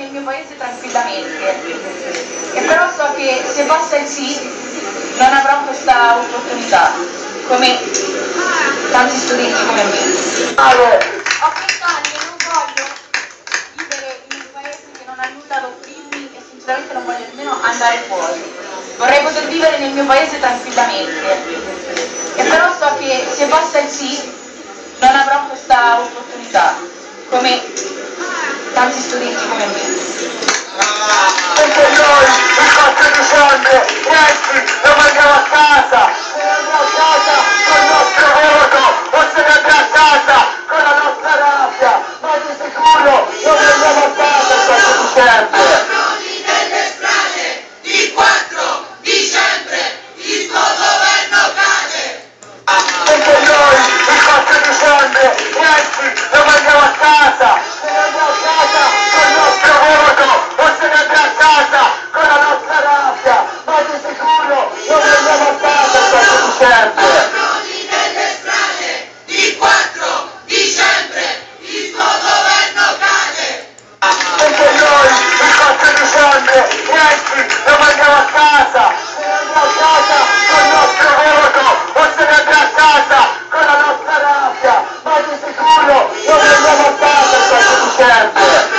nel mio paese tranquillamente, e però so che se passa il sì non avrò questa opportunità, come tanti studenti come me. Ho 20 anni e non voglio vivere in un paese che non ha nulla da offrirmi e sinceramente non voglio nemmeno andare fuori. Vorrei poter vivere nel mio paese tranquillamente, e però so che se passa il sì non avrò questa opportunità, come tanti studenti come me. Perché noi il 4 dicembre Renzi lo mandiamo a casa, se ne andrà a casa col nostro voto o se ne andrà a casa con la nostra rabbia, ma di sicuro lo mandiamo a casa il 4 dicembre. Patroni delle strade, il 4 dicembre il suo governo cade. Perché noi il 4 dicembre Renzi lo mandiamo a casa, se ne andrà a casa col nostro voto o se ne andrà a casa con la nostra rabbia, ma di sicuro lo mandiamo a casa il 4 dicembre. Patroni delle strade, il 4 dicembre il suo governo cade. Perché noi il 4 dicembre Renzi lo mandiamo a casa, se ne andrà a casa col nostro voto o se ne andrà a casa con la nostra rabbia, ma di sicuro lo mandiamo a casa il 4 dicembre.